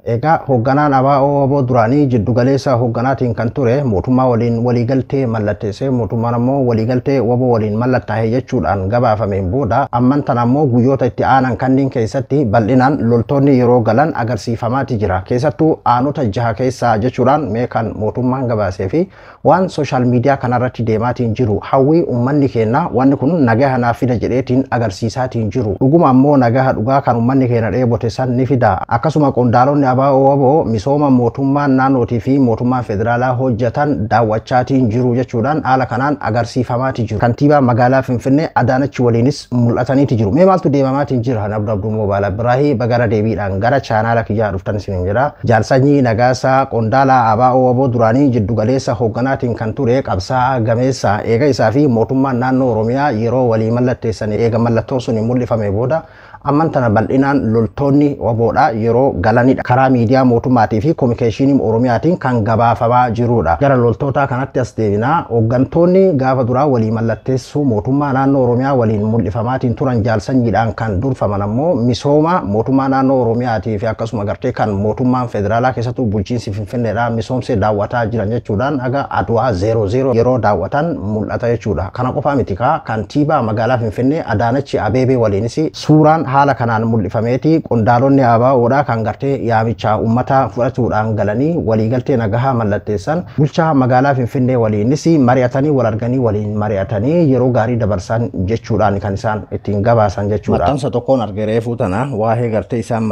Egaa hoogganaan ABO duraanii jiddu galeessa hoogganaatiin kan ture mootummaa waliin waliigaltee mallatteessee mootummaan ammoo waliigaltee WBO waliin mallattaa'e jechuudhaan gabaafameen booda amman tan ammoo guyyoota itti aanan kanneen keessatti bal'inaan loltoonni yeroo galan agarsiifamaati jira. Keessattuu aanota 6 keessaa jechuudhaan mee kan mootummaan gabaasee fi waan sooshaal miidiyaa kanarratti deemaatiin jiru hawwii uummanni keenya wanni kun nagaha naaf fida jedheetiin agarsiisaatiin jiru. Dhuguma ammoo nagaha dhugaa kan uummanni keenya dheebote san ni fida. Akkasuma qondaalonni ABO misooma mootummaan naannootii fi mootummaan federaalaa hojjetan daawwachaatiin jiru jechuudhaan haala kanaan agarsiifamaati jiru. Kantiibaa magaalaa Finfinnee Adaanach waliinis mul'ataniiti jiru. Mee maaltu deemamaatiin jira? Abduu Moobaala Biraahi bagara deebiidhaan gara chaanaala kiyyaa dhuftan isiniin jira. Jaalsanyii Nagaasaa qondaalaa ABO duraanii jiddu galeessa hoogganaatiin kan ture qabsaa'aa gameessa eega isaa fi mootummaan naannoo Oromiyaa yeroo walii mallatteessan eega mallattoon sun mul'ifame booda amman tana bal'inaan loltoonni WBOdha yeroo galanidha. Karaa miidiyaa mootummaatii fi kominikeeshinii Oromiyaatiin kan gabaafamaa jirudha. Gara loltoota kanatti as deebinaa hooggantoonni gaafa duraa walii mallatteessuu mootummaa naannoo Oromiyaa waliin mul'ifamaatiin turan jaalsanyiidhaan kan durfaman ammoo misooma mootummaa naannoo Oromiyaatii fi akkasuma gartee kan mootummaan federaalaa keessattuu bulchiinsi Finfinneedhaa misoomsee daawwataa jiran jechuudhaan aga Adwaa 00 yeroo daawwatan mul'ata jechuudha. Kana qofaa miti kantiibaa magaalaa Finfinnee Adaanach Abeebee waliinis suuraan haala kanaan mul'ifameeti qondaalonni ABOdha kan gartee yaamicha ummata fudhatuudhaan galanii waliigaltee nagahaa mallatteessan bulchaa magaalaa Finfinnee waliinis mari'atanii wal arganii waliin mari'atanii yeroo gaarii dabarsan jechuudhaan kan isaan ittiin gabaasan jechuudha. Maxxansa tokkoon argee fuutana waa'ee gartee isaan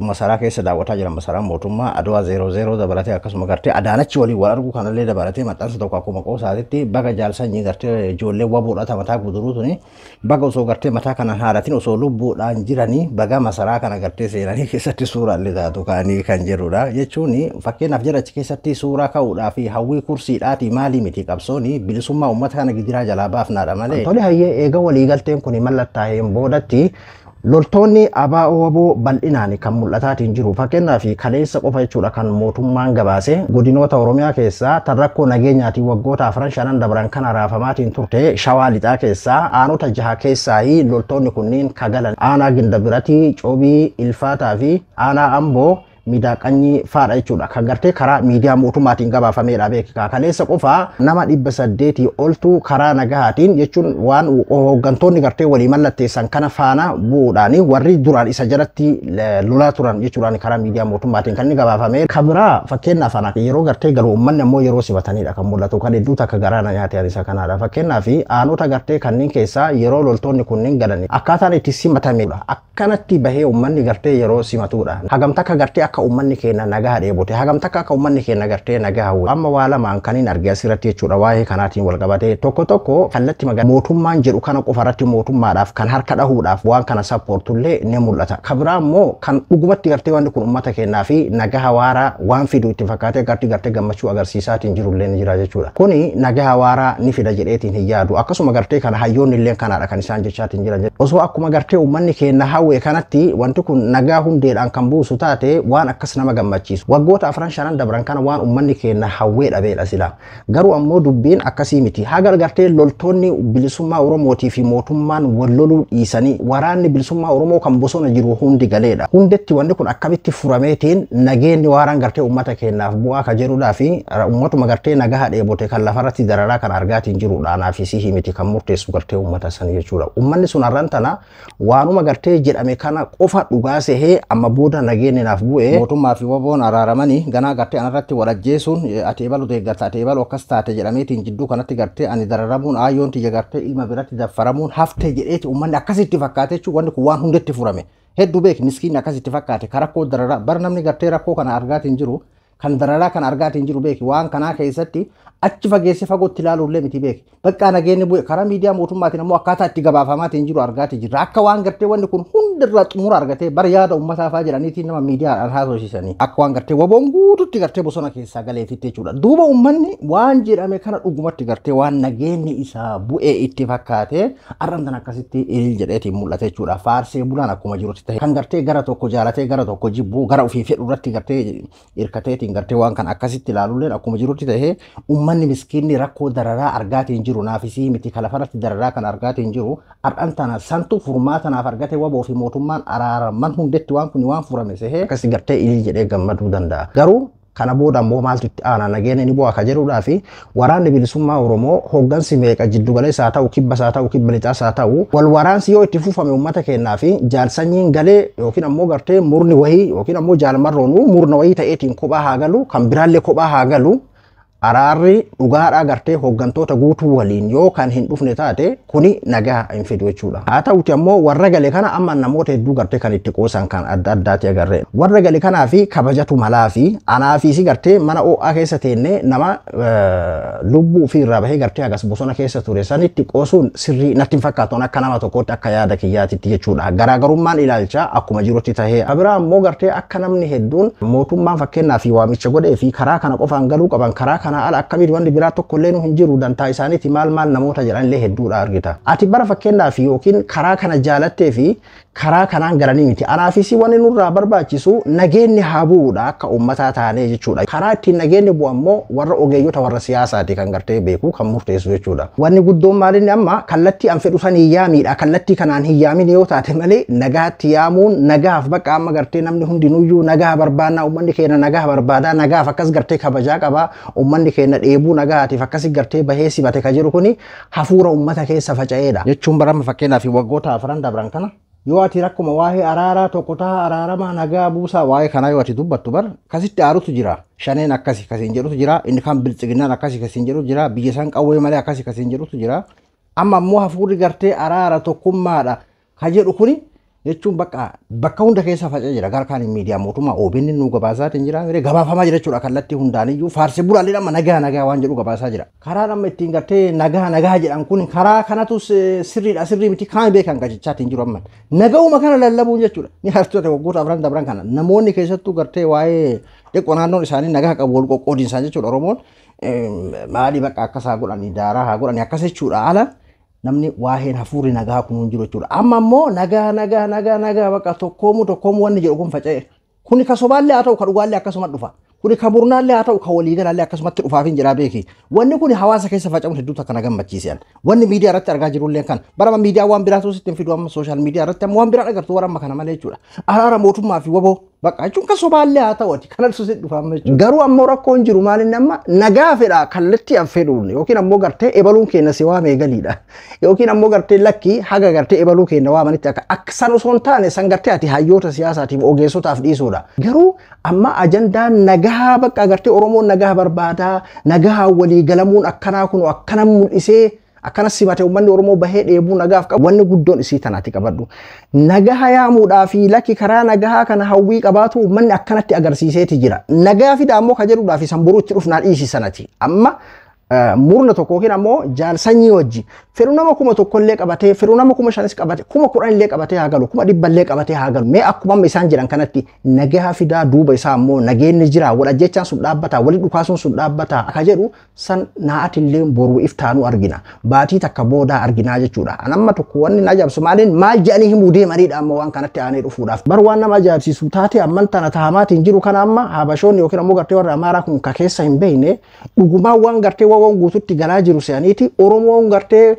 masaraa keessa daawwataa jiran masaraa mootummaa Adwaa 00 dabalatee akkasuma gartee Adaanach waliin wal argu kanallee dabalatee maxxansa tokko akkuma qoosaatitti baga jaalsanyii gartee ijoollee WBOdha mataa guduruutuni baga osoo gartee mataa kana haadhatiin osoo lubbuudhaan jiranii baga masaraa kana gartee seenanii keessatti suuraa illee taatu kaanii kan jirudha jechuun fakkeenyaaf jira achi keessatti suuraa ka'uudhaa fi hawwii kursiidhaati maalii miti qabsooni bilisummaa uummata kana gidiraa jalaa baafnaadha malee. Tole hayyee eega waliigalteen kun mallattaa'een boodatti loltoonni ABO bal'inaan kan mul'ataatiin jiru fakkeenyaaf kaleessa qofa jechuudha kan mootummaan gabaase godinoota Oromiyaa keessaa tan rakkoo nageenyaatiin waggoota 4-5 dabran kana raafamaatiin turte Shawaa Lixaa keessaa aanota 6 keessaa loltoonni kunniin kagalan aanaa Gindabirati Coobii Ilfaataa fi aanaa Amboo miidhaqanii faadha jechuudha kan gartee karaa miidiyaa mootummaatiin gabaafameedha beekaa kaleessa qofaa nama 800 oltu karaa nagahaatiin jechuun waan hooggantoonni gartee walii mallatteessan kana faana bu'uudhaan warri duraan isa jalatti lolaa turan jechuudhaan karaa miidiyaa mootummaatiin kan inni gabaafame kabiraa fakkeenyaaf ana yeroo gartee galu uummanni ammoo yeroo sibatanidha kan mul'atu kan hedduu takka garaa na nyaatee isa kanaadha fakkeenyaaf aanota gartee kanneen keessaa yeroo loltoonni kunniin galan akkaataan itti simatamedha akkanatti bahee uummanni gartee yeroo simatudha hagam takka gartee akka uummanni keenya nagaa dheebote hagam takka akka uummanni keenya gartee nagaa hawwe amma waa lamaan kaniin argee asirratti jechuudha waa'ee kanaatiin wal qabatee tokko kallattii magaalaa mootummaan jedhu kana qofarratti mootummaadhaaf kan harka dhahuudhaaf waan kana sappoortullee ni mul'ata kabiraa immoo kan dhugumatti gartee wanti kun uummata keenyaa fi nagaa waaraa waan fidu itti fakkaatee gartee gammachuu agarsiisaatiin jirullee ni jira jechuudha kuni nagaa waaraa ni fida jedheetiin hin yaadu akkasuma gartee kana hayyoonni illee kanaadha kan isaan jechaatiin jiran osoo akkuma gartee uummanni keenya hawwe kanatti wanti kun nagaa hundeedhaan kan buusu taate waan akkas nama gammachiisu waggoota 4-5 dabran kana waan uummanni keenya hawwee dhabeedha sila garuu ammoo dubbiin akkasii miti haga gartee loltoonni bilisummaa Oromootii fi mootummaan wal loluu dhiisanii waraanni bilisummaa Oromoo kan bosona jiru hundi galeedha hundetti wanti kun akkamitti furameetiin nageenyi waaraan gartee uummata keenyaaf bu'aa ka jedhuudhaa fi uummatuma gartee nagaa dheebote kan lafarratti dararaa kan argaatiin jiruudhaanaa fi sihii miti kan murteessu gartee uummata san jechuudha uummanni sun har'an tana waanuma gartee jedhame kana qofa dhugaa sehee amma booda nageenyi naaf bu'ee mootummaa fi WBOn araaramanii ganaa gartee anarratti walajjeesuun ati ebalu deeggarta ati ebalu akkas taate jedhameetiin jidduu kanatti gartee ani dararamuun aayyoon tiyya gartee ilma biratti daffaramuun haftee jedheeti uummanni akkasitti fakkaate jechuun wanni kun waan hundetti furame hedduu beeki miskiinni akkasitti fakkaate karakkoo dararaa bar namni gartee rakkoo kana argaatiin jiru kan dararaa kan argaatiin jiru beeki waan kanaa keessatti achi fageesse fagootti ilaaluullee miti beeki bakka nageenyi bu'e karaa miidiyaa mootummaatiin ammoo akkaataa itti gabaafamaatiin jiru argaatii jira akka waan gartee wanni kun hundirraa xumura argatee bar yaada uummataafaa jedhaniitiin nama miidiyaadhaan haasofsiisanii akka waan gartee WBOn guututti gartee bosona keessaa galeetitti jechuudha duuba uummanni waan jedhame kana dhugumatti gartee waan nageenyi isaa bu'ee itti fakkaatee arrantan akkasitti ilil jedheetiin mul'ate jechuudha faarsee bulaan akkuma jirutti ta'e kan gartee gara tokko jaalatee gara tokko jibbuu gara ofii fedhu irratti gartee irkateetiin ittiin gartee waan kan akkasitti ilaaluleen akkuma jirutti ta'ee ummanni miskiinni rakkoo dararaa argaatiin jiru naafisii miti kalafarratti dararaa kan argaatiin jiru har'an tana santu furmaatanaaf argate waboo fi mootummaan araaraman hundetti waan kun waan furame sehee akkasi gartee ilii jedhee gammaduu danda'a. Garuu kana booda ammoo maaltu itti aana nageenya ni bu'a ka jedhuudhaa fi waraanni bilisummaa Oromoo hooggansi meeqa jiddu galeessaa ta'u kibbasaa ta'u kibba lixaasaa ta'u wal waraansi yoo itti fufame uummata keenyaa fi jaalsanyiin galee yookiin ammoo gartee murni wayii yookiin ammoo jaalmarroonuu murna wayii ta'eetiin kophaa haa galu kan biraallee kophaa haa galu araarri dhugaadhaa gartee hooggantoota guutuu waliin yoo kan hin dhufne taate kuni nagaa hin fidu jechuudha. Haa ta'uti ammoo warra gale kana amma namoota hedduu gartee kan itti qoosan kan adda addaati agarre. Warra gale kanaa fi kabajatu malaa fi anaafisi gartee mana OA keessa teenne nama lubbuu fi irraa bahee gartee agas bosona keessa ture sanitti qoosuun sirrii natti hin fakkaatu akka nama tokkootti akka yaada kiyyaatitti jechuudha. Garaagarummaan ilaalcha akkuma jirutti tahee abira ammoo gartee akka namni hedduun mootummaan fakkeenyaa fi waamicha godhee fi karaa kana qofaan galuu qaban karaa kana ala akkamitti wanti biraa tokko illee hin jiru dantaa isaaniiti maal namoota jedhanillee hedduudha argita. Ati bara fakkeenyaaf yookiin karaa kana jaalattee fi karaa kanaan garanii miti. Anaafisi wanni nurraa barbaachisu nageenyi haa bu'uudha akka uummataa taanee jechuudha. Karaa ittiin nageenyi bu'u ammoo warra ogeeyyota warra siyaasaati kan gartee beeku kan murteessu jechuudha. Wanni guddoon maalinni amma kallattii an fedhu san hin yaamiidha. Kallattii kanaan hin yaamin yoo taate malee nagaatti yaamuun nagaaf bakka amma gartee namni hundinuyyuu nagaa barbaannaa uummanni keenya nagaa barbaadaa nagaaf akkas gartee kabajaa qabaa uummanni keenya dheebuu nagaatiif akkasi gartee bahee sibate ka jiru kuni hafuura uummata keessa faca'eedha. Jechuun barama fakkeenyaaf waggoota afran dabran kana yoo ati rakkuma waa'ee araaraa tokko ta'a araaramaa nagaa buusaa waa'ee kanaa yoo ati dubbattu bar kasitti aarutu jira. Shaneen akkasi kasiin jedhutu jira inni kan biltsiginnaan akkasi kasiin jedhutu jira biyya san qawwee malee akkasi kasiin jedhutu jira. Amma ammoo hafuurri gartee araara tokkummaadha ka jedhu kuni jechuun bakka hunda keessa faca'ee jira gara kaan miidiyaa mootummaa OBN nu gabaasaatiin jira gabaafamaa jira jechuudha kallattii hundaaniyyuu faarsee bulaallee amma nagaa waan jedhu gabaasaa jira. Karaa amma ittiin gartee nagaa jedhan kun karaa kanatu sirriidha sirrii miti kaan beekan qajeelchaatiin jiru amma nagauma kana lallabuun jechuudha. Ni hartoota waggoota afran dabran kana namoonni keessattuu gartee waa'ee dhiqoo naannoon isaanii nagaa qabu wal qoqqoodiinsaa jechuudha Oromoon maali bakka akkasaa godhanii daaraa haa godhanii akkas jechuudha ala namni waa'een hafuurri nagaa kun jiru jechuudha. Amma ammoo nagaa bakka tokkoomu wanni jedhu kun faca'e. Kuni ka sobaallee haa ta'u ka dhugaallee akkasuma dhufa. Kuni ka burnaallee haa ta'u ka waliigalaallee akkasumatti dhufaaf hin jira beeki. Wanni kun hawaasa keessa faca'uun hedduu akka na gammachiisan. Wanni miidiyaa irratti argaa jirullee kan barama miidiyaa waan biraatu sitti hin fidu amma sooshaal miidiyaa irratti amma waan biraa agartu warra amma kana malee jechuudha. Araara mootummaa fi waboo bakka jechuun ka sobaallee haa ta'u kanatu sitti dhufa amma jechuudha. Garuu ammoo rakkoon jiru maalinni amma nagaa fedha kallattii an fedhuun yookiin ammoo gartee ebaluun keenya si waamee galiidha. Yookiin ammoo gartee lakkii haga gartee ebaluu keenya waamanitti akka san osoo hin taane san gartee ati hayyoota siyaasaatiif ogeessotaaf dhiisuudha. Garuu amma ajandaan nagaa bakka gartee Oromoon nagaa barbaadaa nagaa walii galamuun akkanaa kun akkana mul'isee akkana simate uummanni Oromoo bahee dheebuu nagaaf qabu wanni guddoon isii tanaati qabadhu. Nagaa yaamuudhaa fi lakki karaa nagaa kana hawwii qabaatu uummanni akkanatti agarsiiseeti jira. Nagaa fidaa ammoo ka jedhuudhaa fi san boruu itti dhufnaan dhiisi sanati. Amma murna tokko yookiin ammoo jaalsanyii wajji fedhu nama kuma tokkollee qabatee fedhu nama kuma shanis qabatee kuma kudhanillee qabatee haa galu kuma dhibballee qabatee haa galu mee akkuma amma isaan jedhan kanatti nagaa fidaa duuba isaa ammoo nageenni jira wal ajjechaan sun dhaabbataa wali dhukaasuun sun dhaabbataa akka jedhu san naa'atillee boruu iftaanuu argina baatii takka boodaa arginaa jechuudha. Anamma tokko wanni na ajaa'ibsu maaliin maal jedhanii himuu deemaniidha amma waan kanatti aanee dhufuudhaaf bar waan nama ajaa'ibsiisu taate amman tana tahamaatiin jiru kana amma habashoonni yookiin ammoo gartee warra amaaraa kun ka keessa hin beekne dhugumaa waan gartee waan guututti galaa jiru se'aniiti Oromoon gartee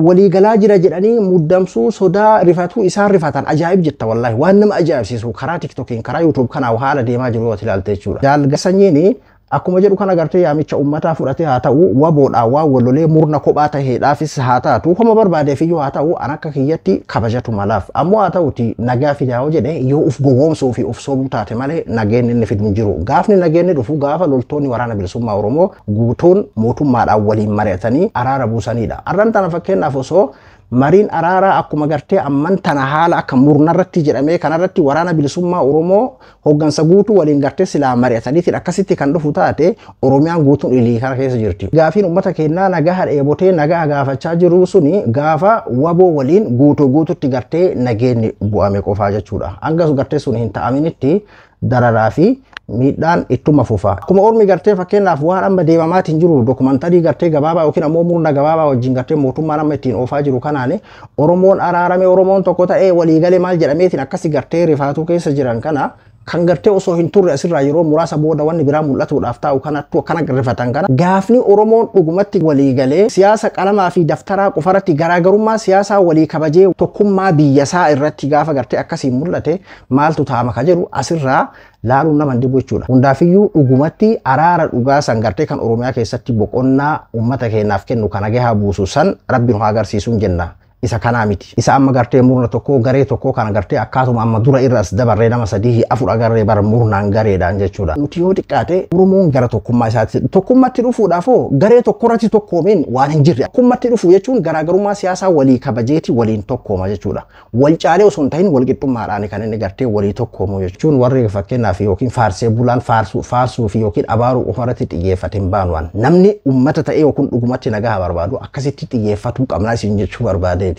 walii galaa jira jedhanii muddamsuu sodaa rifatuu isaan rifatan ajaa'ib jetta wallahi waan nama ajaa'ibsiisu karaa TikTokiin karaa YouTube kanaa haala deemaa jiru yoo ilaalte jechuudha. Jaalgasanyiin akkuma jedhu kana gartee yaamicha uummataa fudhatee haa ta'u waboodhaa waa walolee murna kophaa taheedhaafis haa taatu kuma barbaadeef iyyuu haa ta'u an akka kiyyatti kabajatu malaaf ammoo haa ta'uti nagaa fidaa jedhe yoo uf gowwoomsuu fi uf sobuu taate malee nageenni inni fidu hin jiru. Gaafni nageenni dhufu gaafa loltoonni waraana bilisummaa Oromoo guutuun mootummaadhaan waliin mari'atanii araara buusanidha. Arran tana fakkeenyaaf osoo mariin araaraa akkuma gartee amman tana haala akka murnarratti jedhamee kanarratti waraana bilisummaa Oromoo hoggansa guutuu waliin gartee silaa mari'ataniitiin akkasitti kan dhufu taate Oromiyaan guutuun ilii kana keessa jirti. Gaafiin uummata keenyaa nagaa dheebotee nagaa gaafachaa jiru suni gaafa waboo waliin guutuutti gartee nageenni bu'ame qofaa jechuudha. Hanga gartee sun hin ta'aminitti dararaa fi miidhaan ittuma fufa. Akkuma ormi gartee fakkeenyaaf waan amma deemamaatiin jiru dokumantarii gartee gabaabaa yookiin ammoo murna gabaabaa wajjin gartee mootummaan amma ittiin oofaa jiru kanaani Oromoon araarame Oromoon tokko ta'ee waliigalee maal jedhameetiin akkasi gartee rifaatuu keessa jiran kana kan gartee osoo hin turre asirraa yeroo muraasa booda wanni biraa mul'atuudhaaf taa'u kanattu akkana garrifatan kana gaafni Oromoon dhugumatti walii galee siyaasa qalamaa fi daftaraa qofarratti garaagarummaa siyaasaa walii kabajee tokkummaa biyyasaa irratti gaafa gartee akkasiin mul'ate maaltu taama ka jedhu asirraa laaluun nama dhibu jechuudha. Hundaafiyyuu dhugumatti araara dhugaa san gartee kan Oromiyaa keessatti boqonnaa uummata keenyaaf kennu kana gahaa buusu san Rabbiin haa agarsiisuun jenna. Isa kana miti. Isa amma gartee murna tokko garee tokko kana gartee akkaatuma amma dura irras dabarree nama sadii afur agarree bar murnaan gareedhaan jechuudha. Nuti yoo xiqqaate Oromoon gara tokkummaa isaatti tokkummatti dhufuudhaaf garee tokkorratti tokkoomeen waan hin jirre. Tokkummatti dhufuu jechuun garaagarummaa siyaasaa walii kabajeeti waliin tokkooma jechuudha. Wal caalee osoo hin ta'in wal qixxummaadhaan kan inni gartee walii tokkoomu jechuun warri fakkeenyaaf yookiin faarsee bulaan faarsuu fi yookiin abaaruu ofarratti xiyyeeffate hin baanu. Namni uummata ta'ee yookiin dhugumatti nagaa barbaadu akkasitti xiyyeeffatuu qabnaa isin jechuu barbaade.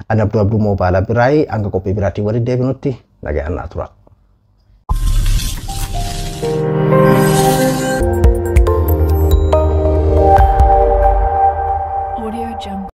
Ana Abduu Mobaala Biraay anga qophii biraatti walitti deebinutti nagaan naa tura.